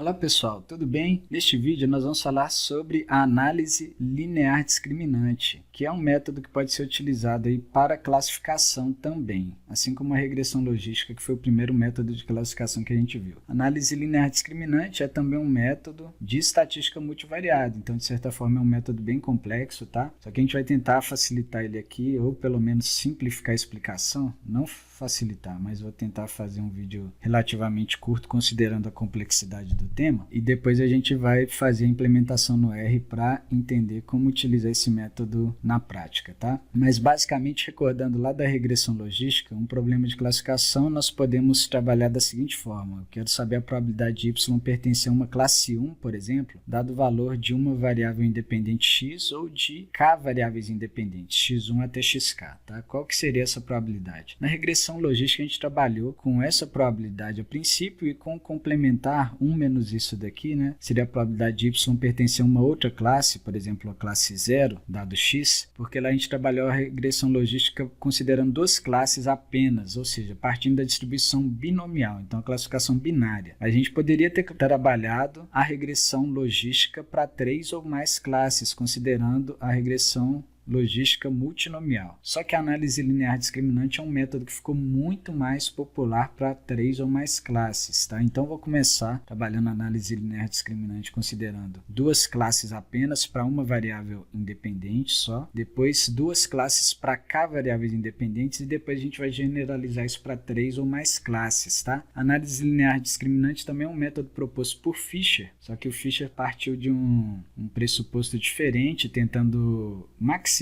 Olá pessoal, tudo bem? Neste vídeo nós vamos falar sobre a análise linear discriminante, que é um método que pode ser utilizado aí para classificação também, assim como a regressão logística, que foi o primeiro método de classificação que a gente viu. Análise linear discriminante é também um método de estatística multivariada, então de certa forma é um método bem complexo, tá? Só que a gente vai tentar facilitar ele aqui, ou pelo menos simplificar a explicação, não facilitar, mas vou tentar fazer um vídeo relativamente curto, considerando a complexidade do tema, e depois a gente vai fazer a implementação no R para entender como utilizar esse método na prática, tá? Mas basicamente, recordando lá da regressão logística, um problema de classificação nós podemos trabalhar da seguinte forma: eu quero saber a probabilidade de y pertencer a uma classe 1, por exemplo, dado o valor de uma variável independente x ou de k variáveis independentes, x1 até xk, tá? Qual que seria essa probabilidade? Na regressão logística a gente trabalhou com essa probabilidade a princípio e com complementar 1 menos isso daqui, né? Seria a probabilidade de y pertencer a uma outra classe, por exemplo, a classe 0, dado x, porque lá a gente trabalhou a regressão logística considerando duas classes apenas, ou seja, partindo da distribuição binomial, então a classificação binária. A gente poderia ter trabalhado a regressão logística para 3 ou mais classes, considerando a regressão logística multinomial. Só que a análise linear discriminante é um método que ficou muito mais popular para 3 ou mais classes, tá? Então vou começar trabalhando a análise linear discriminante considerando duas classes apenas para uma variável independente só, depois duas classes para k variáveis independentes e depois a gente vai generalizar isso para 3 ou mais classes, tá? A análise linear discriminante também é um método proposto por Fisher, só que o Fisher partiu de um pressuposto diferente, tentando maximizar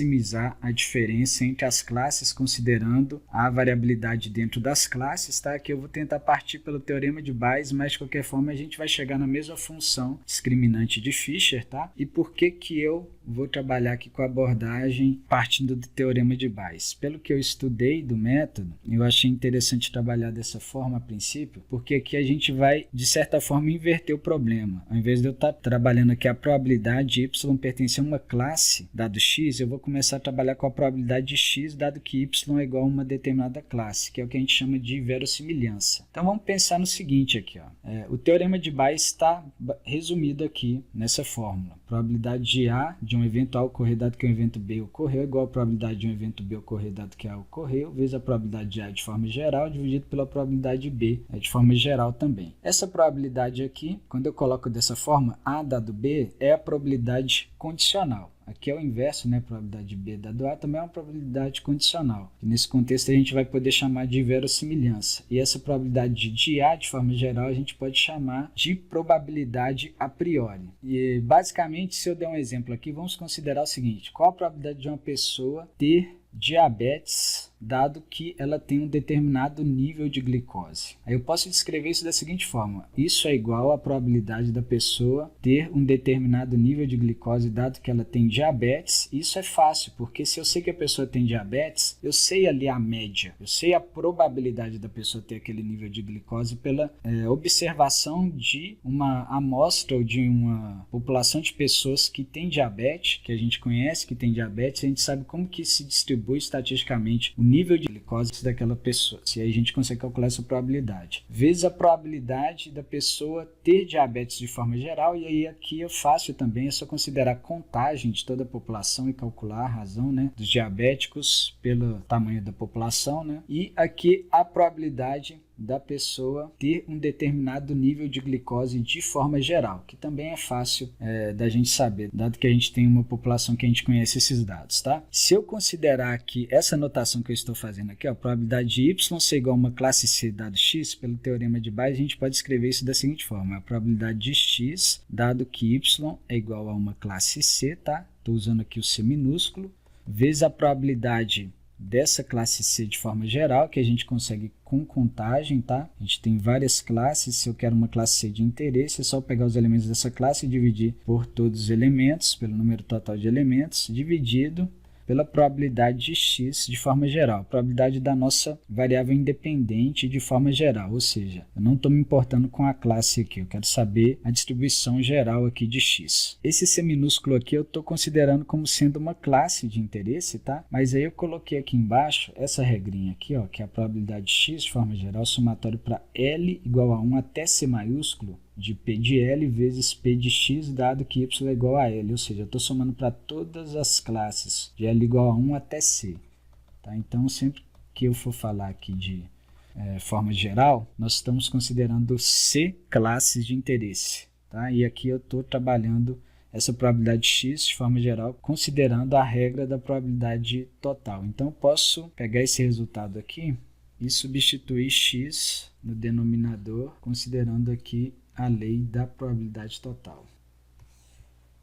a diferença entre as classes, considerando a variabilidade dentro das classes, tá? Aqui eu vou tentar partir pelo teorema de Bayes, mas de qualquer forma a gente vai chegar na mesma função discriminante de Fisher, tá? E por que que eu vou trabalhar aqui com a abordagem partindo do teorema de Bayes? Pelo que eu estudei do método, eu achei interessante trabalhar dessa forma a princípio, porque aqui a gente vai, de certa forma, inverter o problema. Ao invés de eu estar trabalhando aqui a probabilidade de y pertencer a uma classe, dado x, eu vou começar a trabalhar com a probabilidade de x, dado que y é igual a uma determinada classe, que é o que a gente chama de verossimilhança. Então vamos pensar no seguinte aqui, ó. O teorema de Bayes está resumido aqui nessa fórmula. Probabilidade de A de um evento A ocorrer dado que um evento B ocorreu, igual a probabilidade de um evento B ocorrer dado que A ocorreu, vezes a probabilidade de A de forma geral, dividido pela probabilidade de B de forma geral também. Essa probabilidade aqui, quando eu coloco dessa forma, A dado B, é a probabilidade condicional. Aqui é o inverso, né? Probabilidade de B dado A também é uma probabilidade condicional. E nesse contexto a gente vai poder chamar de verossimilhança. E essa probabilidade de A, de forma geral, a gente pode chamar de probabilidade a priori. E basicamente, se eu der um exemplo aqui, vamos considerar o seguinte: qual a probabilidade de uma pessoa ter diabetes, dado que ela tem um determinado nível de glicose? Aí eu posso descrever isso da seguinte forma: isso é igual à probabilidade da pessoa ter um determinado nível de glicose, dado que ela tem diabetes. Isso é fácil, porque se eu sei que a pessoa tem diabetes, eu sei ali a média, eu sei a probabilidade da pessoa ter aquele nível de glicose pela observação de uma amostra ou de uma população de pessoas que tem diabetes, que a gente conhece que tem diabetes, a gente sabe como que se distribui estatisticamente o nível de glicose daquela pessoa. E aí a gente consegue calcular essa probabilidade. Vezes a probabilidade da pessoa ter diabetes de forma geral, e aí aqui é fácil também, é só considerar a contagem de toda a população e calcular a razão, né, dos diabéticos pelo tamanho da população, né? E aqui a probabilidade da pessoa ter um determinado nível de glicose de forma geral, que também é fácil da gente saber, dado que a gente tem uma população que a gente conhece esses dados, tá? Se eu considerar aqui essa notação que eu estou fazendo aqui, a probabilidade de y ser igual a uma classe C dado x, pelo teorema de Bayes, a gente pode escrever isso da seguinte forma: a probabilidade de x, dado que y é igual a uma classe C, tá? Estou usando aqui o C minúsculo, vezes a probabilidade dessa classe C de forma geral, que a gente consegue com contagem, tá? A gente tem várias classes. Se eu quero uma classe C de interesse, é só pegar os elementos dessa classe e dividir por todos os elementos, pelo número total de elementos, dividido pela probabilidade de x de forma geral, probabilidade da nossa variável independente de forma geral, ou seja, eu não estou me importando com a classe aqui, eu quero saber a distribuição geral aqui de x. Esse C minúsculo aqui eu estou considerando como sendo uma classe de interesse, tá? Mas aí eu coloquei aqui embaixo essa regrinha aqui, ó, que é a probabilidade de x de forma geral, somatório para L igual a 1 até C maiúsculo, de P de L vezes P de X, dado que Y é igual a L, ou seja, eu estou somando para todas as classes de L igual a 1 até C. Tá? Então, sempre que eu for falar aqui de forma geral, nós estamos considerando C classes de interesse. Tá? E aqui eu estou trabalhando essa probabilidade X de forma geral, considerando a regra da probabilidade total. Então, eu posso pegar esse resultado aqui e substituir X no denominador, considerando aqui a lei da probabilidade total.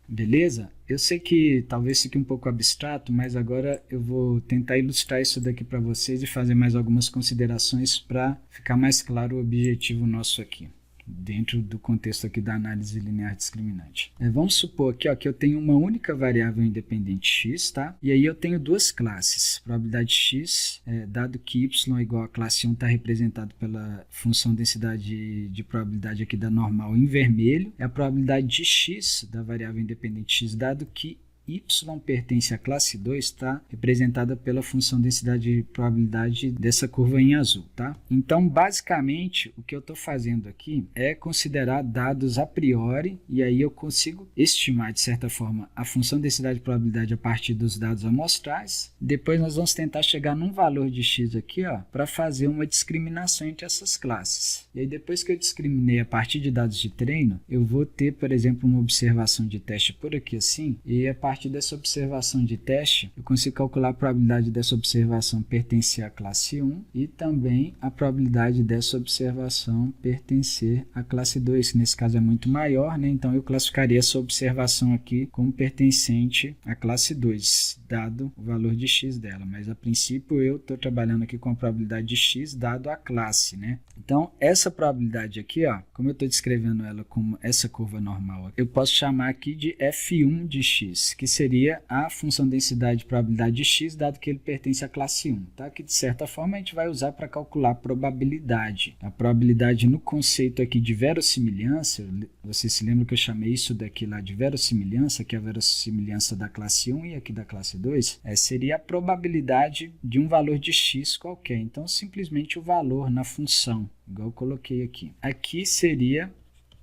Beleza? Eu sei que talvez fique um pouco abstrato, mas agora eu vou tentar ilustrar isso daqui para vocês e fazer mais algumas considerações para ficar mais claro o objetivo nosso aqui, dentro do contexto aqui da análise linear discriminante. Vamos supor aqui, ó, que eu tenho uma única variável independente x, tá? E aí eu tenho duas classes. Probabilidade x, dado que y é igual a classe 1, está representado pela função densidade de probabilidade aqui da normal em vermelho. É a probabilidade de x, da variável independente x, dado que y pertence à classe 2, está representada pela função densidade de probabilidade dessa curva em azul. Tá? Então, basicamente, o que eu estou fazendo aqui é considerar dados a priori, e aí eu consigo estimar, de certa forma, a função densidade de probabilidade a partir dos dados amostrais. Depois nós vamos tentar chegar num valor de x aqui, para fazer uma discriminação entre essas classes. E aí, depois que eu discriminei a partir de dados de treino, eu vou ter, por exemplo, uma observação de teste por aqui assim, e a partir dessa observação de teste, eu consigo calcular a probabilidade dessa observação pertencer à classe 1 e também a probabilidade dessa observação pertencer à classe 2, que nesse caso é muito maior, né? Então eu classificaria essa observação aqui como pertencente à classe 2, dado o valor de x dela, mas a princípio eu estou trabalhando aqui com a probabilidade de x dado a classe, né? Então essa probabilidade aqui, como eu estou descrevendo ela como essa curva normal, eu posso chamar aqui de f1 de x, que seria a função densidade de probabilidade de x, dado que ele pertence à classe 1, tá? Que de certa forma a gente vai usar para calcular a probabilidade. A probabilidade no conceito aqui de verossimilhança, você se lembra que eu chamei isso daqui lá de verossimilhança, que é a verossimilhança da classe 1 e aqui da classe 2, seria a probabilidade de um valor de x qualquer. Então, simplesmente o valor na função, igual eu coloquei aqui. Aqui seria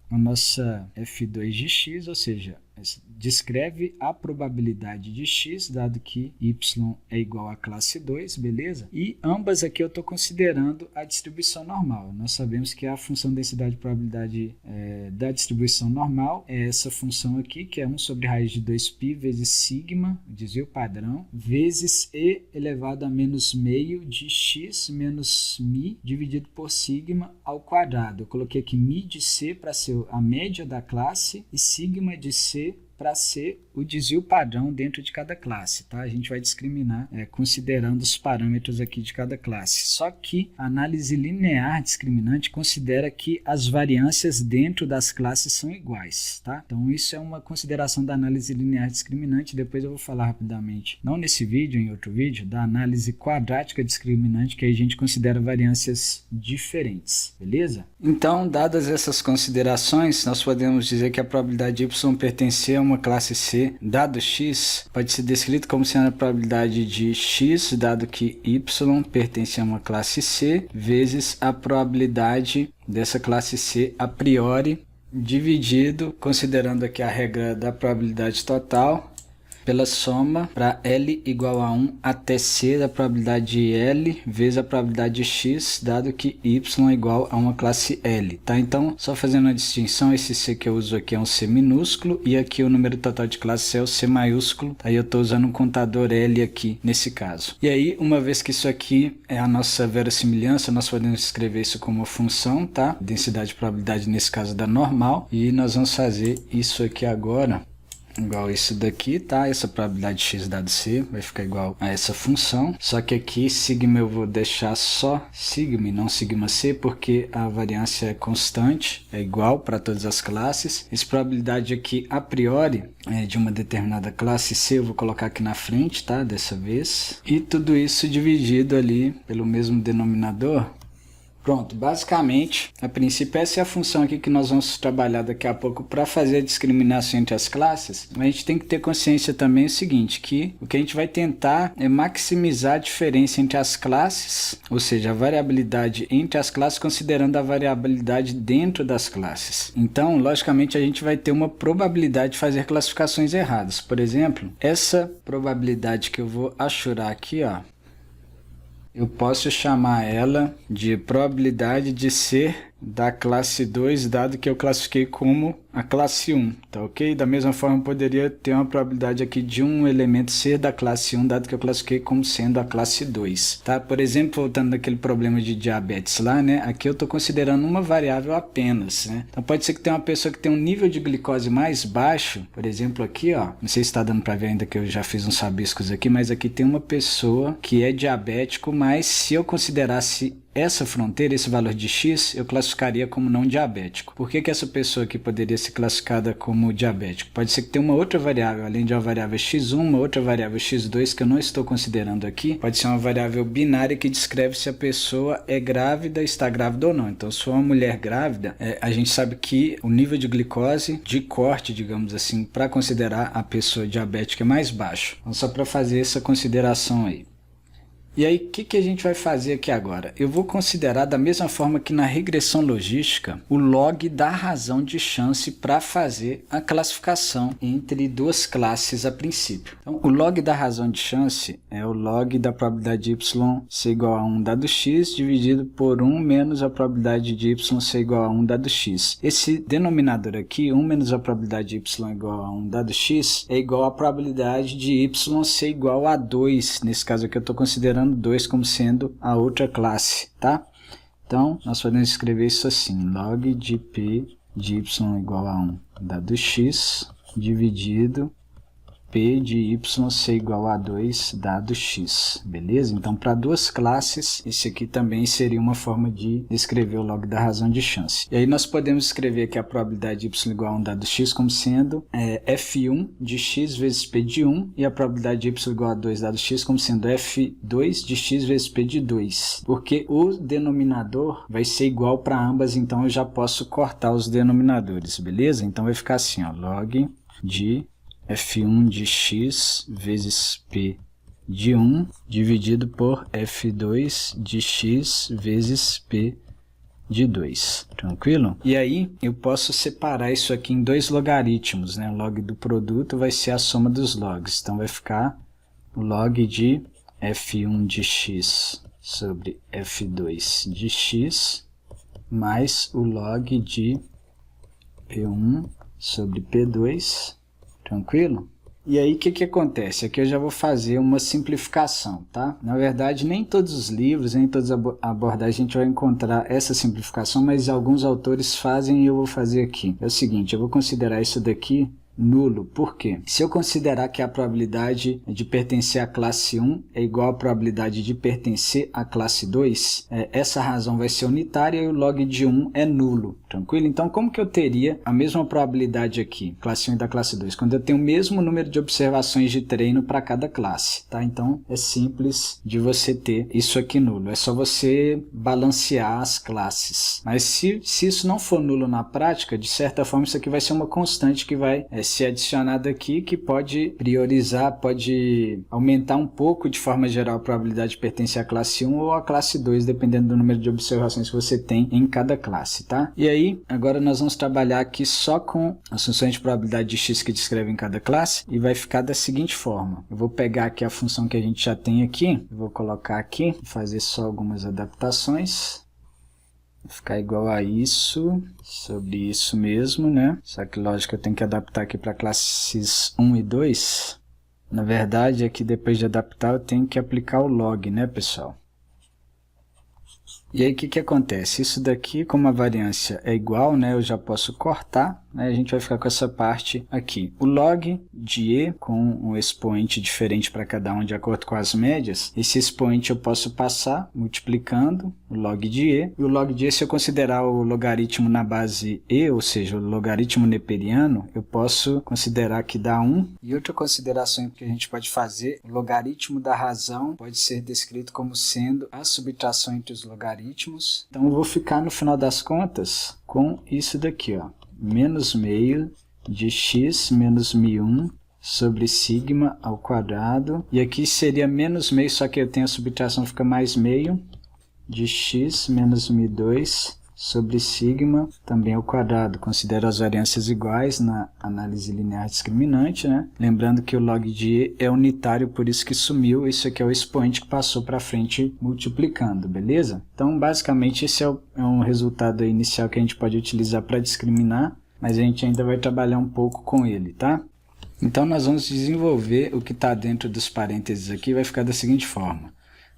a nossa f2 de x, ou seja, descreve a probabilidade de x, dado que y é igual à classe 2, beleza? E ambas aqui eu estou considerando a distribuição normal. Nós sabemos que a função densidade de probabilidade da distribuição normal é essa função aqui, que é 1 sobre raiz de 2π vezes sigma, desvio padrão, vezes e elevado a menos meio de x menos μ dividido por sigma ao quadrado. Eu coloquei aqui μ de c para ser a média da classe e sigma de c para ser o desvio padrão dentro de cada classe, tá? A gente vai discriminar considerando os parâmetros aqui de cada classe. Só que a análise linear discriminante considera que as variâncias dentro das classes são iguais, tá? Então isso é uma consideração da análise linear discriminante. Depois eu vou falar rapidamente, não nesse vídeo, em outro vídeo, da análise quadrática discriminante, que aí a gente considera variâncias diferentes, beleza? Então, dadas essas considerações, nós podemos dizer que a probabilidade de y pertencer a uma classe C, dado x, pode ser descrito como sendo a probabilidade de x, dado que y pertence a uma classe C, vezes a probabilidade dessa classe C a priori, dividido, considerando aqui a regra da probabilidade total, pela soma para L igual a 1 até C da probabilidade de L vezes a probabilidade de x, dado que y é igual a uma classe L. Tá? Então, só fazendo a distinção, esse C que eu uso aqui é um C minúsculo e aqui o número total de classe é o C maiúsculo. Aí eu estou usando um contador L aqui nesse caso. E aí, uma vez que isso aqui é a nossa verossimilhança, nós podemos escrever isso como uma função, tá? Densidade de probabilidade nesse caso da normal. E nós vamos fazer isso aqui agora igual isso daqui, tá? Essa probabilidade de x dado c vai ficar igual a essa função, só que aqui sigma eu vou deixar só sigma e não sigma c, porque a variância é constante, é igual para todas as classes. Essa probabilidade aqui a priori de uma determinada classe c eu vou colocar aqui na frente, tá? Dessa vez, e tudo isso dividido ali pelo mesmo denominador, Pronto, basicamente, a princípio essa é a função aqui que nós vamos trabalhar daqui a pouco para fazer a discriminação entre as classes. Mas a gente tem que ter consciência também o seguinte, que o que a gente vai tentar é maximizar a diferença entre as classes, ou seja, a variabilidade entre as classes considerando a variabilidade dentro das classes. Então, logicamente, a gente vai ter uma probabilidade de fazer classificações erradas. Por exemplo, essa probabilidade que eu vou achurar aqui, ó, eu posso chamar ela de probabilidade de ser da classe 2, dado que eu classifiquei como a classe 1, tá ok? Da mesma forma, eu poderia ter uma probabilidade aqui de um elemento ser da classe 1, dado que eu classifiquei como sendo a classe 2, tá? Por exemplo, voltando naquele problema de diabetes lá, né? Aqui eu estou considerando uma variável apenas, né? Então pode ser que tenha uma pessoa que tem um nível de glicose mais baixo, por exemplo aqui, ó, não sei se está dando para ver ainda que eu já fiz uns rabiscos aqui, mas aqui tem uma pessoa que é diabético, mas se eu considerasse essa fronteira, esse valor de X, eu classificaria como não diabético. Por que essa pessoa aqui poderia ser classificada como diabético? Pode ser que tenha uma outra variável, além de uma variável X1, uma outra variável X2 que eu não estou considerando aqui. Pode ser uma variável binária que descreve se a pessoa é grávida, está grávida ou não. Então, se for uma mulher grávida, a gente sabe que o nível de glicose, de corte, digamos assim, para considerar a pessoa diabética é mais baixo. Então, só para fazer essa consideração aí. E aí, o que a gente vai fazer aqui agora? Eu vou considerar da mesma forma que na regressão logística, o log da razão de chance para fazer a classificação entre duas classes a princípio. Então, o log da razão de chance é o log da probabilidade de y ser igual a 1 dado x dividido por 1 menos a probabilidade de y ser igual a 1 dado x. Esse denominador aqui, 1 menos a probabilidade de y igual a 1 dado x, é igual à probabilidade de y ser igual a 2. Nesse caso aqui eu estou considerando 2 como sendo a outra classe, tá? Então, nós podemos escrever isso assim, log de p de y igual a 1 dado x dividido p de y ser igual a 2 dado x, beleza? Então, para duas classes, esse aqui também seria uma forma de descrever o log da razão de chance. E aí nós podemos escrever aqui a probabilidade de y igual a 1 dado x como sendo f1 de x vezes p de 1 e a probabilidade de y igual a 2 dado x como sendo f2 de x vezes p de 2. Porque o denominador vai ser igual para ambas, então eu já posso cortar os denominadores, beleza? Então vai ficar assim, ó, log de f1 de x vezes p de 1 dividido por f2 de x vezes p de 2, tranquilo? E aí eu posso separar isso aqui em dois logaritmos, né? O log do produto vai ser a soma dos logs, então vai ficar o log de f1 de x sobre f2 de x mais o log de p1 sobre p2, tranquilo? E aí o que acontece? Aqui eu já vou fazer uma simplificação, tá? Na verdade, nem todos os livros, nem todas as abordagens a gente vai encontrar essa simplificação, mas alguns autores fazem e eu vou fazer aqui. É o seguinte, eu vou considerar isso daqui nulo. Por quê? Se eu considerar que a probabilidade de pertencer à classe 1 é igual à probabilidade de pertencer à classe 2, essa razão vai ser unitária e o log de 1 é nulo, tranquilo? Então, como que eu teria a mesma probabilidade aqui, classe 1 e da classe 2? Quando eu tenho o mesmo número de observações de treino para cada classe, tá? Então, é simples de você ter isso aqui nulo. É só você balancear as classes. Mas se isso não for nulo na prática, de certa forma, isso aqui vai ser uma constante que vai ser adicionado aqui, que pode priorizar, pode aumentar um pouco de forma geral a probabilidade de pertencer à classe 1 ou à classe 2, dependendo do número de observações que você tem em cada classe, tá? E aí, agora nós vamos trabalhar aqui só com as funções de probabilidade de x que descrevem cada classe e vai ficar da seguinte forma. Eu vou pegar aqui a função que a gente já tem aqui, vou colocar aqui, fazer só algumas adaptações. Vai ficar igual a isso, sobre isso mesmo, né? Só que, lógico, eu tenho que adaptar aqui para classes 1 e 2. Na verdade, aqui depois de adaptar, eu tenho que aplicar o log, né, pessoal? E aí, o que acontece? Isso daqui, como a variância é igual, né, eu já posso cortar né, a gente vai ficar com essa parte aqui. O log de E, com um expoente diferente para cada um de acordo com as médias, esse expoente eu posso passar multiplicando o log de E. E o log de E, se eu considerar o logaritmo na base E, ou seja, o logaritmo neperiano, eu posso considerar que dá 1. E outra consideração que a gente pode fazer, o logaritmo da razão pode ser descrito como sendo a subtração entre os logaritmos. Então eu vou ficar no final das contas com isso daqui, ó, menos meio de x menos mi1 sobre sigma ao quadrado. E aqui seria menos meio, só que eu tenho a subtração, fica mais meio de x menos mi2 sobre sigma também ao quadrado. Considero as variâncias iguais na análise linear discriminante, né? Lembrando que o log de E é unitário, por isso que sumiu. Isso aqui é o expoente que passou para frente multiplicando, beleza? Então, basicamente, esse é um resultado inicial que a gente pode utilizar para discriminar, mas a gente ainda vai trabalhar um pouco com ele, tá? Então, nós vamos desenvolver o que está dentro dos parênteses aqui, vai ficar da seguinte forma.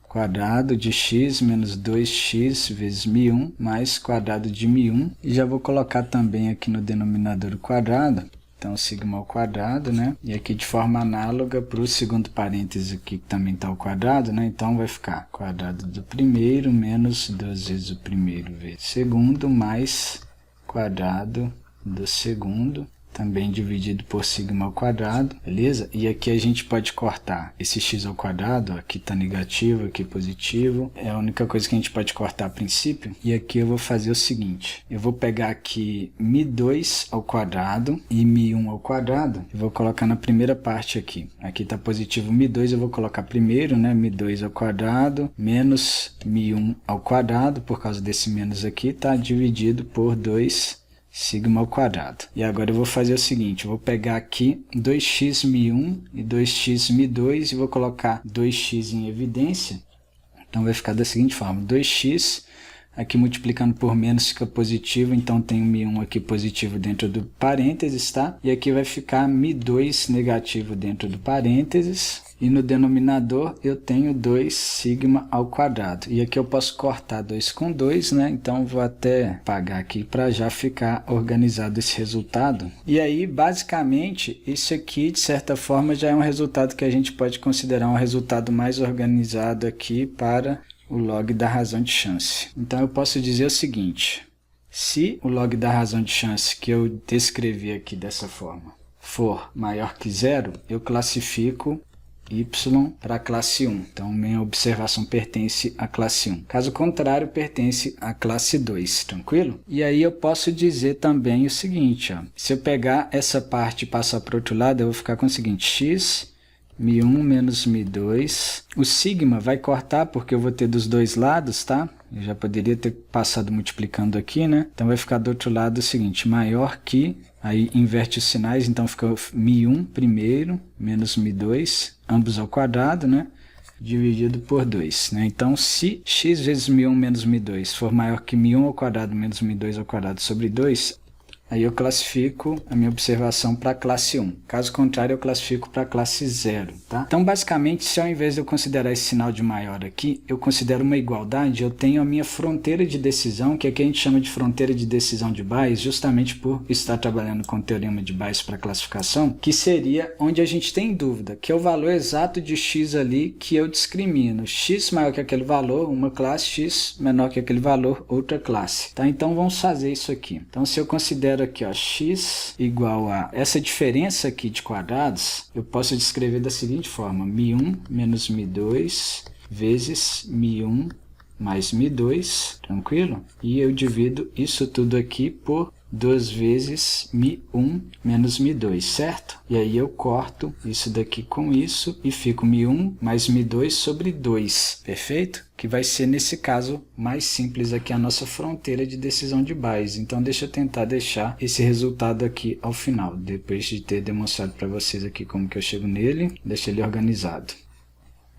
Quadrado de x menos 2x vezes mi1 mais quadrado de mi1. E já vou colocar também aqui no denominador o quadrado. Então, sigma ao quadrado, né? E aqui de forma análoga para o segundo parênteses aqui, que também está ao quadrado, né? Então, vai ficar quadrado do primeiro menos 2 vezes o primeiro vezes o segundo mais quadrado do segundo, também dividido por sigma ao quadrado, beleza? E aqui a gente pode cortar esse x ao quadrado, ó, aqui está negativo, aqui positivo, é a única coisa que a gente pode cortar a princípio. E aqui eu vou fazer o seguinte, eu vou pegar aqui mi2 ao quadrado e mi1 ao quadrado, e vou colocar na primeira parte aqui. Aqui está positivo mi2, eu vou colocar primeiro, né, mi2 ao quadrado, menos mi1 ao quadrado, por causa desse menos aqui, está dividido por 2 sigma ao quadrado. E agora eu vou fazer o seguinte, eu vou pegar aqui 2x mi1 e 2x mi2 e vou colocar 2x em evidência. Então vai ficar da seguinte forma, 2x, aqui multiplicando por menos fica positivo, então tem o mi1 aqui positivo dentro do parênteses, tá? E aqui vai ficar mi2 negativo dentro do parênteses. E no denominador eu tenho 2 sigma ao quadrado. E aqui eu posso cortar 2 com 2, né? Então vou até apagar aqui para já ficar organizado esse resultado. E aí, basicamente, isso aqui, de certa forma, já é um resultado que a gente pode considerar um resultado mais organizado aqui para o log da razão de chance. Então eu posso dizer o seguinte, se o log da razão de chance que eu descrevi aqui dessa forma for maior que zero, eu classifico y para a classe 1. Então, minha observação pertence à classe 1. Caso contrário, pertence à classe 2. Tranquilo? E aí eu posso dizer também o seguinte, ó, se eu pegar essa parte e passar para o outro lado, eu vou ficar com o seguinte, x mi1 menos mi2. O sigma vai cortar porque eu vou ter dos dois lados, tá? Eu já poderia ter passado multiplicando aqui, né? Então vai ficar do outro lado o seguinte, maior que, aí inverte os sinais, então fica mi1 primeiro, menos mi2, ambos ao quadrado, né? Dividido por 2, né? Então, se x vezes mi1 menos mi2 for maior que mi1 ao quadrado menos mi2 ao quadrado sobre 2, aí eu classifico a minha observação para a classe 1. Caso contrário, eu classifico para a classe 0, tá? Então, basicamente, se ao invés de eu considerar esse sinal de maior aqui, eu considero uma igualdade, eu tenho a minha fronteira de decisão, que aqui a gente chama de fronteira de decisão de Bayes, justamente por estar trabalhando com o teorema de Bayes para classificação, que seria onde a gente tem dúvida, que é o valor exato de x ali que eu discrimino. X maior que aquele valor, uma classe, x menor que aquele valor, outra classe, tá? Então, vamos fazer isso aqui. Então, se eu considero aqui, ó, x igual a essa diferença aqui de quadrados, eu posso descrever da seguinte forma, mi1 menos mi2 vezes mi1 mais mi2, tranquilo? E eu divido isso tudo aqui por 2 vezes mi1 menos mi2, certo? E aí eu corto isso daqui com isso e fico mi1 mais mi2 sobre 2, perfeito? Que vai ser, nesse caso, mais simples aqui a nossa fronteira de decisão de Bayes. Então, deixa eu tentar deixar esse resultado aqui ao final, depois de ter demonstrado para vocês aqui como que eu chego nele, deixa ele organizado.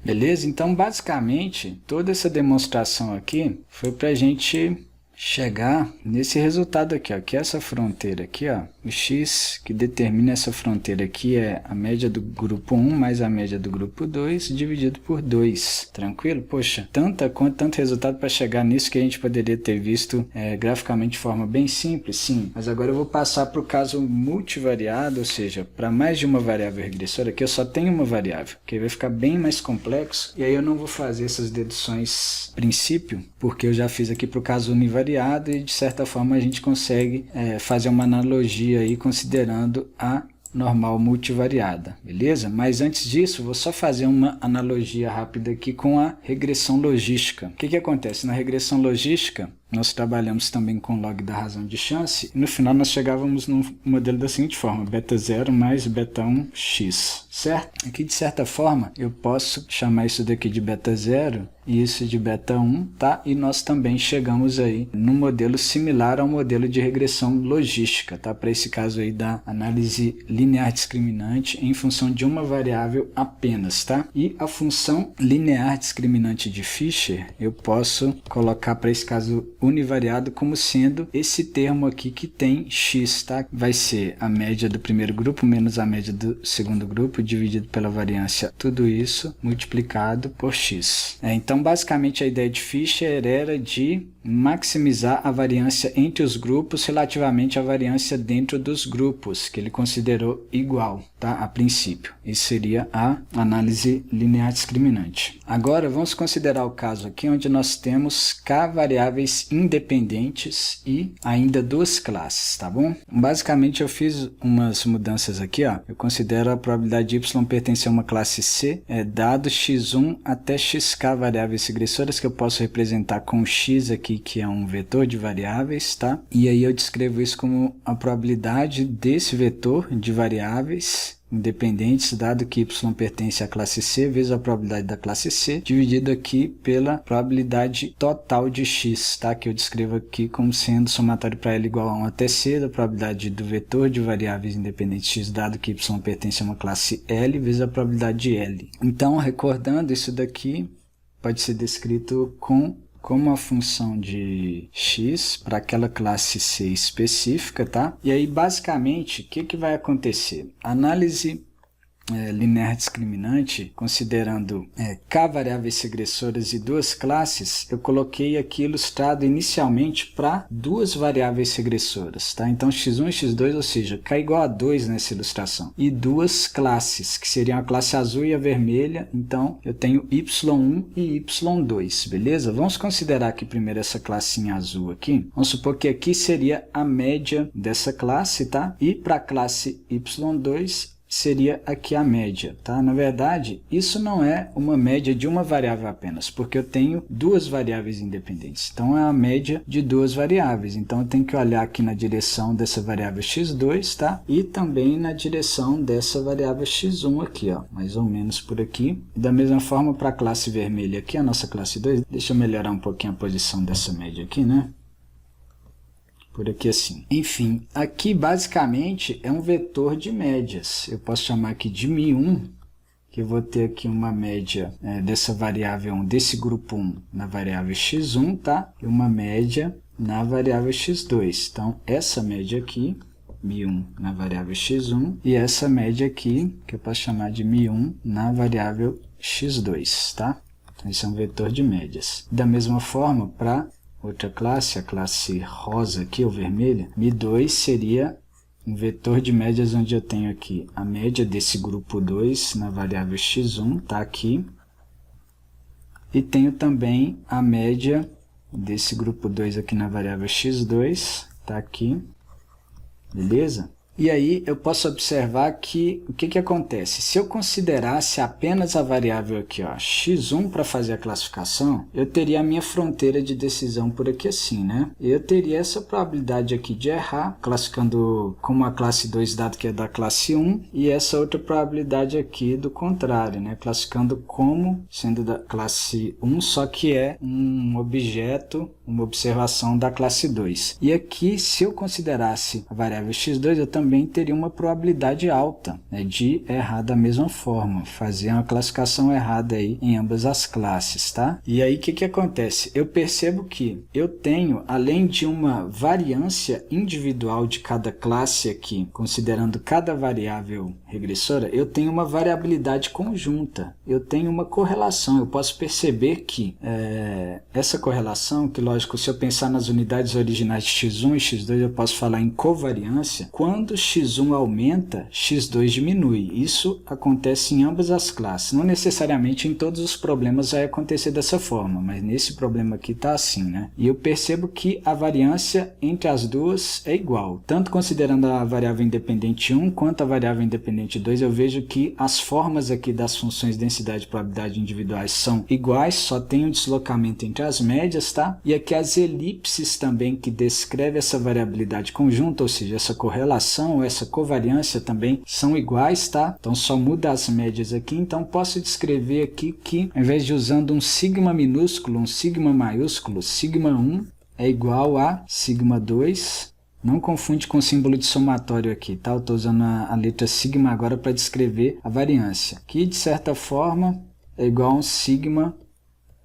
Beleza? Então, basicamente, toda essa demonstração aqui foi para a gente chegar nesse resultado aqui, ó, que é essa fronteira aqui, ó, o x que determina essa fronteira aqui é a média do grupo 1 mais a média do grupo 2 dividido por 2, tranquilo? Poxa, tanto resultado para chegar nisso que a gente poderia ter visto graficamente de forma bem simples, sim, mas agora eu vou passar para o caso multivariado, ou seja, para mais de uma variável regressora, aqui eu só tenho uma variável, que vai ficar bem mais complexo, e aí eu não vou fazer essas deduções princípio, porque eu já fiz aqui para o caso univariado, e de certa forma a gente consegue fazer uma analogia aí considerando a normal multivariada, beleza? Mas antes disso, vou só fazer uma analogia rápida aqui com a regressão logística. O que acontece? Na regressão logística, nós trabalhamos também com log da razão de chance, e no final nós chegávamos no modelo da seguinte forma, beta 0 mais beta 1 x, certo? Aqui de certa forma eu posso chamar isso daqui de beta 0 e isso de beta 1, tá? E nós também chegamos aí num modelo similar ao modelo de regressão logística, tá? Para esse caso aí da análise linear discriminante em função de uma variável apenas, tá? E a função linear discriminante de Fisher eu posso colocar para esse caso univariado como sendo esse termo aqui que tem x, tá? Vai ser a média do primeiro grupo menos a média do segundo grupo dividido pela variância, tudo isso multiplicado por x. Então, basicamente, a ideia de Fisher era de maximizar a variância entre os grupos relativamente à variância dentro dos grupos, que ele considerou igual, tá? A princípio. Isso seria a análise linear discriminante. Agora, vamos considerar o caso aqui onde nós temos k variáveis independentes e ainda duas classes, tá bom? Basicamente, eu fiz umas mudanças aqui, ó. Eu considero a probabilidade de y pertencer a uma classe C, dado x1 até xk variáveis regressoras, que eu posso representar com x aqui, que é um vetor de variáveis, tá? E aí eu descrevo isso como a probabilidade desse vetor de variáveis independentes, dado que y pertence à classe C, vezes a probabilidade da classe C, dividido aqui pela probabilidade total de x, tá? Que eu descrevo aqui como sendo somatório para L igual a 1 até C, da probabilidade do vetor de variáveis independentes x, dado que y pertence a uma classe L, vezes a probabilidade de L. Então, recordando, isso daqui pode ser descrito como a função de x para aquela classe C específica, tá? E aí, basicamente, o que vai acontecer? Análise linear discriminante, considerando k variáveis regressoras e duas classes, eu coloquei aqui ilustrado inicialmente para duas variáveis regressoras, tá? Então, x1 e x2, ou seja, k igual a 2 nessa ilustração. E duas classes, que seriam a classe azul e a vermelha, então eu tenho y1 e y2, beleza? Vamos considerar aqui primeiro essa classinha azul aqui. Vamos supor que aqui seria a média dessa classe, tá? E para a classe y2, seria aqui a média, tá? Na verdade, isso não é uma média de uma variável apenas, porque eu tenho duas variáveis independentes. Então, é a média de duas variáveis. Então, eu tenho que olhar aqui na direção dessa variável x2, tá? E também na direção dessa variável x1 aqui, ó. Mais ou menos por aqui. E da mesma forma, para a classe vermelha aqui, a nossa classe 2. Deixa eu melhorar um pouquinho a posição dessa média aqui, né? Por aqui assim. Enfim, aqui basicamente é um vetor de médias. Eu posso chamar aqui de μ1, que eu vou ter aqui uma média dessa variável 1, desse grupo 1 na variável x1, tá? E uma média na variável x2. Então, essa média aqui, μ1 na variável x1, e essa média aqui, que eu posso chamar de μ1 na variável x2, tá? Então, esse é um vetor de médias. Da mesma forma, para outra classe, a classe rosa aqui, ou vermelha, μ2 seria um vetor de médias onde eu tenho aqui a média desse grupo 2 na variável x1, tá aqui. E tenho também a média desse grupo 2 aqui na variável x2, tá aqui. Beleza? E aí eu posso observar que o que acontece? Se eu considerasse apenas a variável aqui, ó, x1 para fazer a classificação, eu teria a minha fronteira de decisão por aqui assim, né? Eu teria essa probabilidade aqui de errar, classificando como a classe 2, dado que é da classe 1, e essa outra probabilidade aqui do contrário, né? Classificando como sendo da classe 1, só que é um objeto, uma observação da classe 2. E aqui, se eu considerasse a variável x2, eu também também teria uma probabilidade alta, né, de errar da mesma forma, fazer uma classificação errada aí em ambas as classes, tá? E aí o que acontece? Eu percebo que eu tenho, além de uma variância individual de cada classe aqui, considerando cada variável regressora, eu tenho uma variabilidade conjunta, eu tenho uma correlação, eu posso perceber que essa correlação, que lógico, se eu pensar nas unidades originais de x1 e x2, eu posso falar em covariância, quando x1 aumenta, x2 diminui. Isso acontece em ambas as classes. Não necessariamente em todos os problemas vai acontecer dessa forma, mas nesse problema aqui está assim, né? E eu percebo que a variância entre as duas é igual. Tanto considerando a variável independente 1 quanto a variável independente 2, eu vejo que as formas aqui das funções densidade e probabilidade individuais são iguais, só tem um deslocamento entre as médias, tá? E aqui as elipses também que descreve essa variabilidade conjunta, ou seja, essa correlação, essa covariância também são iguais, tá? Então só muda as médias aqui, então posso descrever aqui que ao invés de usando um sigma minúsculo, um sigma maiúsculo, sigma 1 é igual a sigma 2. Não confunde com o símbolo de somatório aqui, tá? Eu estou usando a letra sigma agora para descrever a variância, que de certa forma é igual a um sigma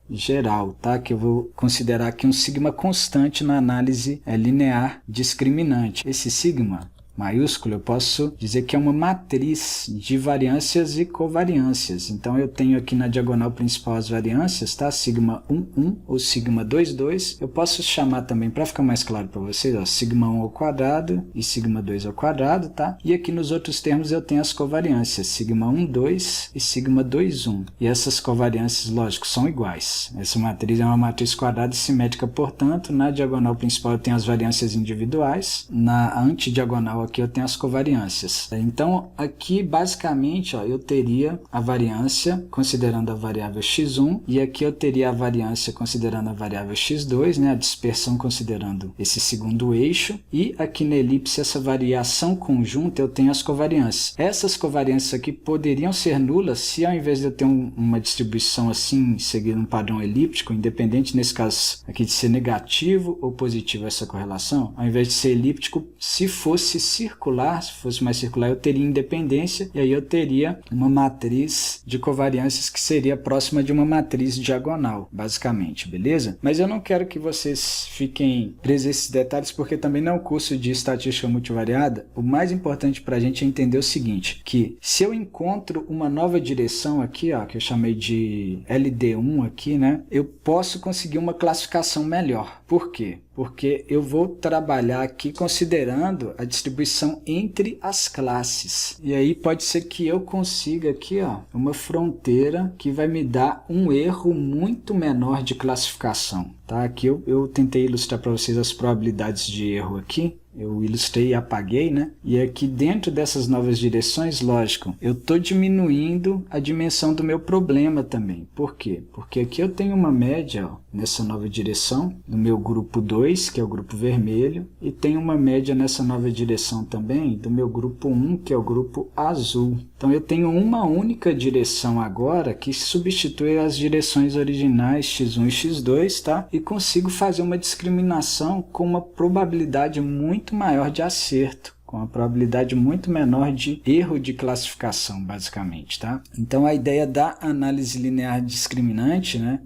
geral, tá? Que eu vou considerar aqui um sigma constante na análise linear discriminante. Esse sigma maiúsculo eu posso dizer que é uma matriz de variâncias e covariâncias. Então eu tenho aqui na diagonal principal as variâncias, tá? Sigma 1, 1 ou sigma 2, 2. Eu posso chamar também, para ficar mais claro para vocês, ó, sigma 1 ao quadrado e sigma 2 ao quadrado, tá? E aqui nos outros termos eu tenho as covariâncias, sigma 1, 2 e sigma 2, 1. E essas covariâncias, lógico, são iguais. Essa matriz é uma matriz quadrada e simétrica, portanto, na diagonal principal eu tenho as variâncias individuais, na antidiagonal aqui eu tenho as covariâncias. Então, aqui basicamente, ó, eu teria a variância considerando a variável x1 e aqui eu teria a variância considerando a variável x2, né, a dispersão considerando esse segundo eixo, e aqui na elipse essa variação conjunta eu tenho as covariâncias. Essas covariâncias aqui poderiam ser nulas se ao invés de eu ter uma distribuição assim, seguindo um padrão elíptico, independente nesse caso aqui de ser negativo ou positivo essa correlação, ao invés de ser elíptico, se fosse circular, se fosse mais circular, eu teria independência e aí eu teria uma matriz de covariâncias que seria próxima de uma matriz diagonal, basicamente, beleza? Mas eu não quero que vocês fiquem presos a esses detalhes, porque também não é um curso de estatística multivariada. O mais importante para a gente é entender o seguinte, que se eu encontro uma nova direção aqui, ó, que eu chamei de LD1 aqui, né, eu posso conseguir uma classificação melhor. Por quê? Porque eu vou trabalhar aqui considerando a distribuição entre as classes. E aí pode ser que eu consiga aqui, ó, uma fronteira que vai me dar um erro muito menor de classificação. Tá? Aqui eu tentei ilustrar para vocês as probabilidades de erro aqui. Eu ilustrei e apaguei, né? E aqui dentro dessas novas direções, lógico, eu estou diminuindo a dimensão do meu problema também. Por quê? Porque aqui eu tenho uma média, ó, nessa nova direção, do meu grupo 2, que é o grupo vermelho, e tenho uma média nessa nova direção também do meu grupo 1, que é o grupo azul. Então eu tenho uma única direção agora que substitui as direções originais x1 e x2, tá? E consigo fazer uma discriminação com uma probabilidade muito maior de acerto, com uma probabilidade muito menor de erro de classificação, basicamente, tá? Então a ideia da análise linear discriminante, né,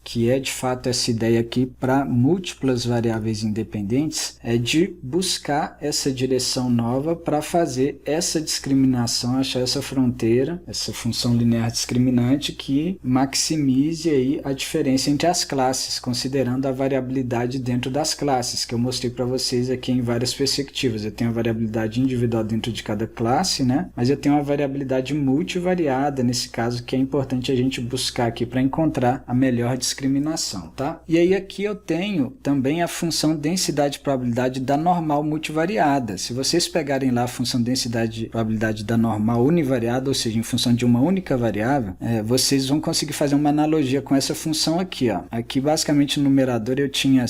que é de fato essa ideia aqui para múltiplas variáveis independentes, é de buscar essa direção nova para fazer essa discriminação, achar essa fronteira, essa função linear discriminante que maximize aí a diferença entre as classes, considerando a variabilidade dentro das classes, que eu mostrei para vocês aqui em várias perspectivas. Eu tenho a variabilidade individual dentro de cada classe, né? Mas eu tenho uma variabilidade multivariada, nesse caso, que é importante a gente buscar aqui para encontrar a melhor discriminação, tá? E aí aqui eu tenho também a função densidade-probabilidade da normal multivariada. Se vocês pegarem lá a função densidade-probabilidade da normal univariada, ou seja, em função de uma única variável, vocês vão conseguir fazer uma analogia com essa função aqui, ó. Aqui basicamente no numerador eu tinha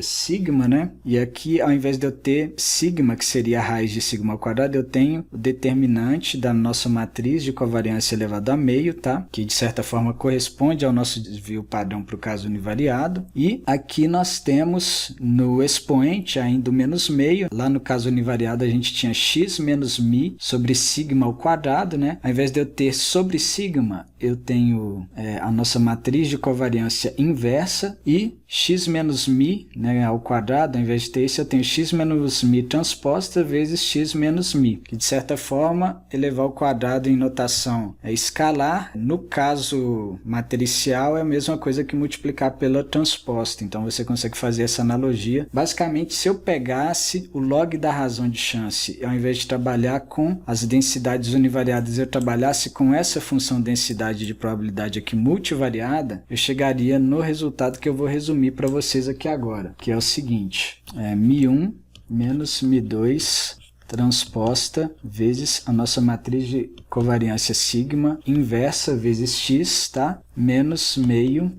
sigma, né? E aqui, ao invés de eu ter sigma, que seria a raiz de sigma ao quadrado, eu tenho o determinante da nossa matriz de covariância elevado a meio, tá? Que de certa forma corresponde ao nosso desvio padrão para o caso univariado. E aqui nós temos no expoente ainda o menos meio. Lá no caso univariado a gente tinha x menos mi sobre sigma ao quadrado, né? Ao invés de eu ter sobre sigma, eu tenho a nossa matriz de covariância inversa e x menos mi, né, ao quadrado. Ao invés de ter isso, eu tenho x menos mi transposta vezes x menos mi, que de certa forma elevar ao quadrado em notação escalar. No caso matricial é a mesma coisa que multiplicar pela transposta, então você consegue fazer essa analogia. Basicamente, se eu pegasse o log da razão de chance, ao invés de trabalhar com as densidades univariadas, eu trabalhasse com essa função densidade de probabilidade aqui multivariada, eu chegaria no resultado que eu vou resumir para vocês aqui agora, que é o seguinte: mi1 menos mi2 transposta vezes a nossa matriz de covariância sigma inversa vezes x, tá? Menos meio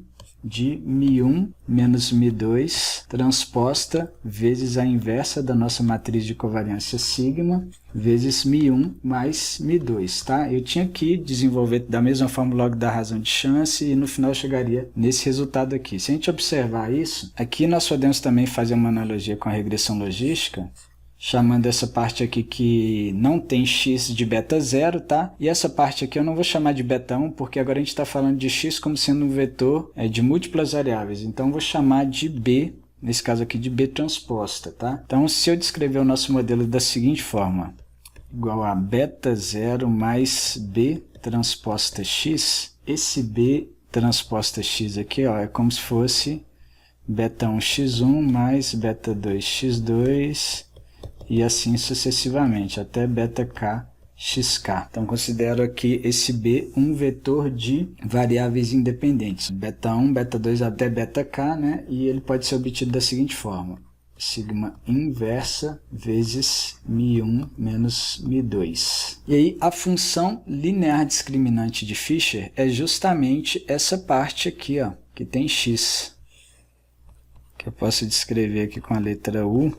de mi1 menos mi2 transposta vezes a inversa da nossa matriz de covariância sigma vezes mi1 mais mi2, tá? Eu tinha que desenvolver da mesma forma o log da razão de chance e no final eu chegaria nesse resultado aqui. Se a gente observar isso, aqui nós podemos também fazer uma analogia com a regressão logística, chamando essa parte aqui que não tem x de beta 0, tá? E essa parte aqui eu não vou chamar de beta 1, porque agora a gente está falando de x como sendo um vetor de múltiplas variáveis. Então eu vou chamar de b, nesse caso aqui de b transposta, tá? Então se eu descrever o nosso modelo da seguinte forma, igual a beta 0 mais b transposta x, esse b transposta x aqui, ó, é como se fosse beta 1 x1 mais beta 2 x2, e assim sucessivamente, até beta k xk. Então, considero aqui esse B um vetor de variáveis independentes. Beta 1, beta 2 até beta k, né? E ele pode ser obtido da seguinte forma: sigma inversa vezes mi1 menos mi2. E aí, a função linear discriminante de Fisher é justamente essa parte aqui, ó, que tem x, que eu posso descrever aqui com a letra U,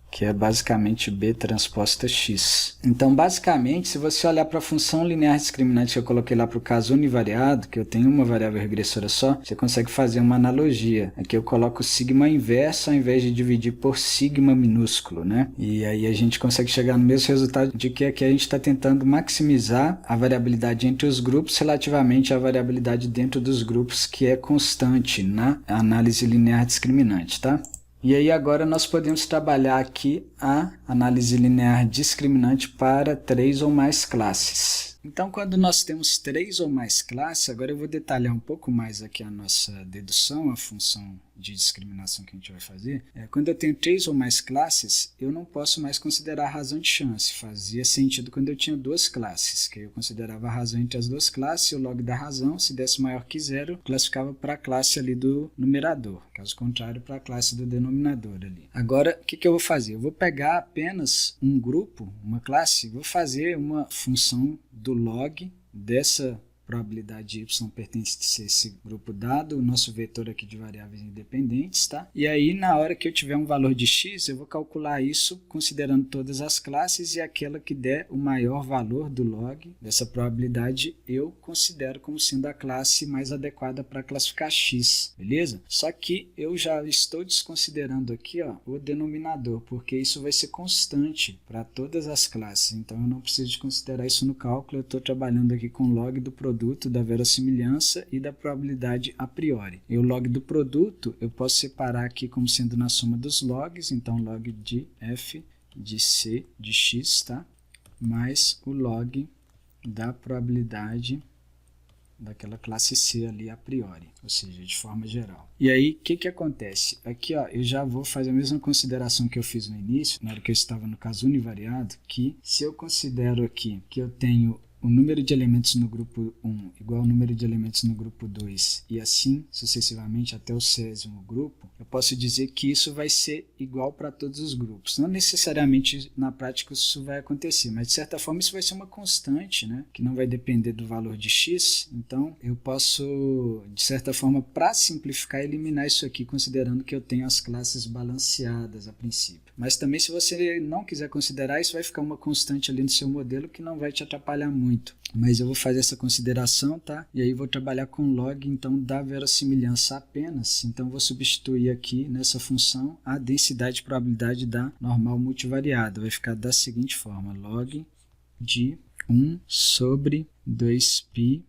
que é basicamente b transposta x. Então, basicamente, se você olhar para a função linear discriminante que eu coloquei lá para o caso univariado, que eu tenho uma variável regressora só, você consegue fazer uma analogia. Aqui eu coloco sigma inverso ao invés de dividir por sigma minúsculo, né? E aí a gente consegue chegar no mesmo resultado de que aqui a gente está tentando maximizar a variabilidade entre os grupos relativamente à variabilidade dentro dos grupos, que é constante na análise linear discriminante, tá? E aí agora nós podemos trabalhar aqui a análise linear discriminante para 3 ou mais classes. Então, quando nós temos 3 ou mais classes, agora eu vou detalhar um pouco mais aqui a nossa dedução, a função de discriminação que a gente vai fazer. Quando eu tenho 3 ou mais classes, eu não posso mais considerar a razão de chance. Fazia sentido quando eu tinha 2 classes, que eu considerava a razão entre as 2 classes, o log da razão, se desse maior que 0, classificava para a classe ali do numerador, caso contrário, para a classe do denominador ali. Agora, o que eu vou fazer? Eu vou pegar apenas um grupo, uma classe, vou fazer uma função do log dessa probabilidade y pertence a ser esse grupo dado, o nosso vetor aqui de variáveis independentes, tá? E aí, na hora que eu tiver um valor de x, eu vou calcular isso considerando todas as classes, e aquela que der o maior valor do log dessa probabilidade, eu considero como sendo a classe mais adequada para classificar x, beleza? Só que eu já estou desconsiderando aqui, ó, o denominador, porque isso vai ser constante para todas as classes, então eu não preciso de considerar isso no cálculo, eu estou trabalhando aqui com o log do produto, da verossimilhança e da probabilidade a priori. E o log do produto eu posso separar aqui como sendo na soma dos logs, então log de f de c de x, tá? Mais o log da probabilidade daquela classe C ali a priori, ou seja, de forma geral. E aí, o que acontece? Aqui, ó, eu já vou fazer a mesma consideração que eu fiz no início, na hora que eu estava no caso univariado, que se eu considero aqui que eu tenho o número de elementos no grupo 1 igual ao número de elementos no grupo 2 e assim sucessivamente até o 60º grupo, eu posso dizer que isso vai ser igual para todos os grupos. Não necessariamente na prática isso vai acontecer, mas de certa forma isso vai ser uma constante, né? Que não vai depender do valor de x, então eu posso, de certa forma, para simplificar, eliminar isso aqui, considerando que eu tenho as classes balanceadas a princípio. Mas também, se você não quiser considerar, isso vai ficar uma constante ali no seu modelo que não vai te atrapalhar muito. Mas eu vou fazer essa consideração, tá? E aí vou trabalhar com log, então, da verossimilhança apenas. Então, vou substituir aqui nessa função a densidade de probabilidade da normal multivariada. Vai ficar da seguinte forma, log de 1 sobre 2π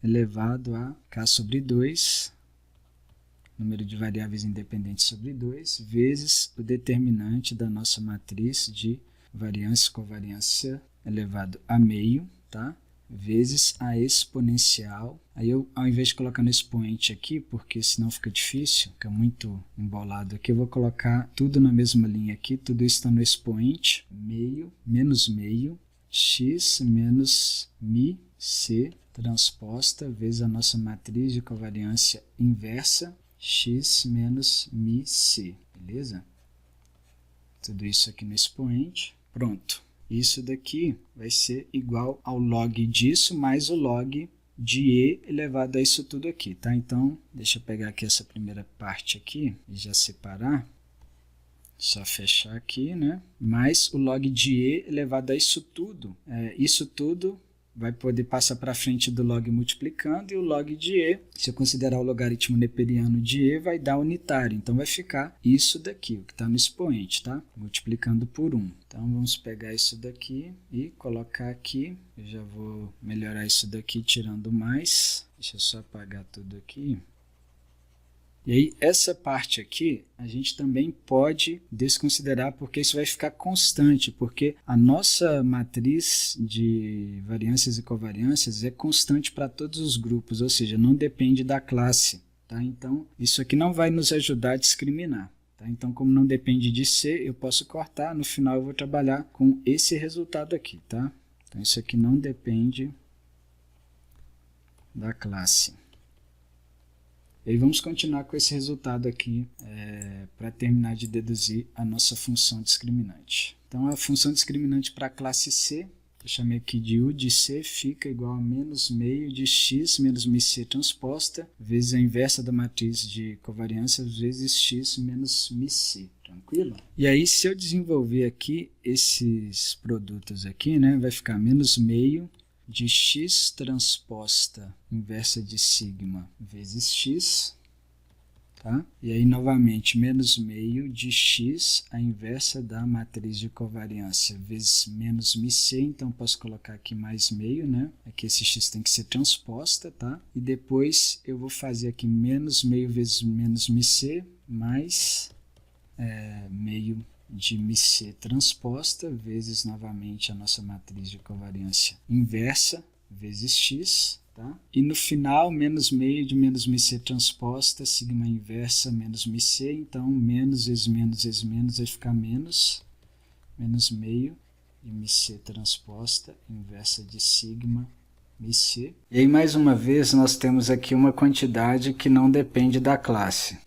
elevado a k sobre 2, número de variáveis independentes sobre 2, vezes o determinante da nossa matriz de variância e covariância elevado a meio, tá? Vezes a exponencial. Aí eu, ao invés de colocar no expoente aqui, porque senão fica difícil, fica muito embolado aqui, eu vou colocar tudo na mesma linha aqui, tudo isso está no expoente, meio, menos meio, x menos mi c transposta, vezes a nossa matriz de covariância inversa, x menos mi c, beleza? Tudo isso aqui no expoente, pronto. Isso daqui vai ser igual ao log disso mais o log de e elevado a isso tudo aqui, tá? Então, deixa eu pegar aqui essa primeira parte aqui e já separar. Só fechar aqui, né? Mais o log de e elevado a isso tudo. Isso tudo vai poder passar para frente do log multiplicando, e o log de e, se eu considerar o logaritmo neperiano de e, vai dar unitário. Então, vai ficar isso daqui, o que está no expoente, tá? Multiplicando por 1. Então, vamos pegar isso daqui e colocar aqui. Eu já vou melhorar isso daqui tirando mais. Deixa eu só apagar tudo aqui. E aí, essa parte aqui, a gente também pode desconsiderar, porque isso vai ficar constante, porque a nossa matriz de variâncias e covariâncias é constante para todos os grupos, ou seja, não depende da classe, tá? Então, isso aqui não vai nos ajudar a discriminar, tá? Então, como não depende de C, eu posso cortar, no final eu vou trabalhar com esse resultado aqui, tá? Então, isso aqui não depende da classe. E aí vamos continuar com esse resultado aqui para terminar de deduzir a nossa função discriminante. Então, a função discriminante para a classe C, eu chamei aqui de U de C, fica igual a menos meio de x menos μc transposta, vezes a inversa da matriz de covariância, vezes x menos μc. Tranquilo? E aí, se eu desenvolver aqui esses produtos aqui, né, vai ficar menos meio de x transposta inversa de sigma vezes x, tá? E aí, novamente, menos meio de x, a inversa da matriz de covariância, vezes menos μc, então posso colocar aqui mais meio, né? Aqui esse x tem que ser transposta, tá? E depois eu vou fazer aqui menos meio vezes menos μc, mais meio de μc transposta, vezes novamente a nossa matriz de covariância inversa, vezes x, tá? E no final, menos meio de menos μc transposta, sigma inversa menos μc, então menos vezes menos vai ficar menos meio de μc transposta, inversa de sigma μc. E aí, mais uma vez, nós temos aqui uma quantidade que não depende da classe.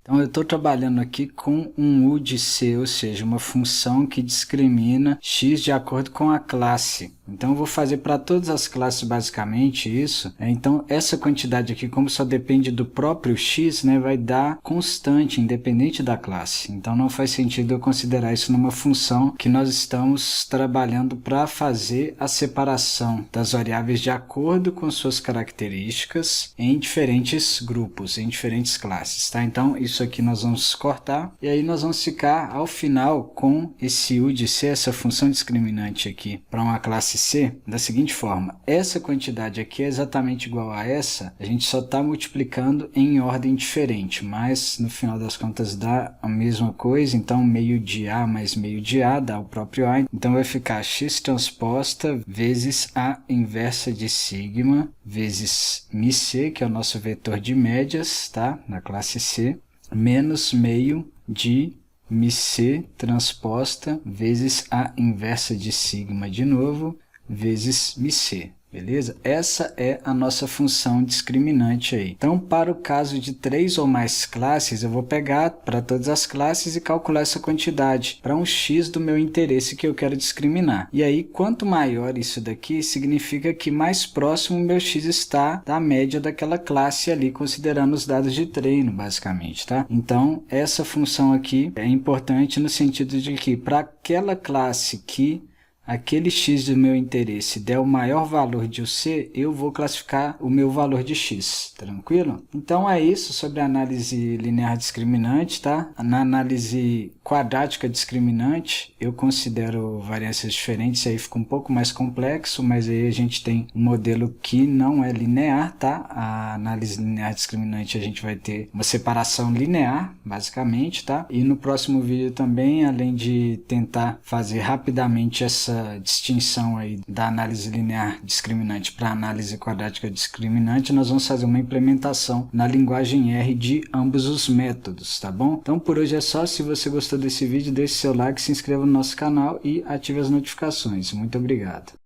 Então, eu estou trabalhando aqui com um U de C, ou seja, uma função que discrimina x de acordo com a classe. Então, eu vou fazer para todas as classes basicamente isso. Então, essa quantidade aqui, como só depende do próprio x, né, vai dar constante, independente da classe. Então, não faz sentido eu considerar isso numa função que nós estamos trabalhando para fazer a separação das variáveis de acordo com suas características em diferentes grupos, em diferentes classes, tá? Então, isso aqui nós vamos cortar, e aí nós vamos ficar ao final com esse U de C, essa função discriminante aqui, para uma classe C, da seguinte forma: essa quantidade aqui é exatamente igual a essa, a gente só está multiplicando em ordem diferente, mas no final das contas dá a mesma coisa, então meio de A mais meio de A dá o próprio A, então vai ficar x transposta vezes a inversa de sigma vezes μc, que é o nosso vetor de médias, tá? Na classe C, menos meio de μc transposta vezes a inversa de sigma de novo, vezes μc. Beleza? Essa é a nossa função discriminante aí. Então, para o caso de 3 ou mais classes, eu vou pegar para todas as classes e calcular essa quantidade para um x do meu interesse que eu quero discriminar. E aí, quanto maior isso daqui, significa que mais próximo o meu x está da média daquela classe ali, considerando os dados de treino, basicamente, tá? Então, essa função aqui é importante no sentido de que para aquela classe que aquele x do meu interesse der o maior valor de c, eu vou classificar o meu valor de x, tranquilo? Então é isso sobre a análise linear discriminante, tá? Na análise quadrática discriminante, eu considero variâncias diferentes, aí fica um pouco mais complexo, mas aí a gente tem um modelo que não é linear, tá? A análise linear discriminante a gente vai ter uma separação linear, basicamente, tá? E no próximo vídeo também, além de tentar fazer rapidamente essa distinção aí da análise linear discriminante para a análise quadrática discriminante, nós vamos fazer uma implementação na linguagem R de ambos os métodos, tá bom? Então por hoje é só. Se você gostou desse vídeo, deixe seu like, se inscreva no nosso canal e ative as notificações. Muito obrigado.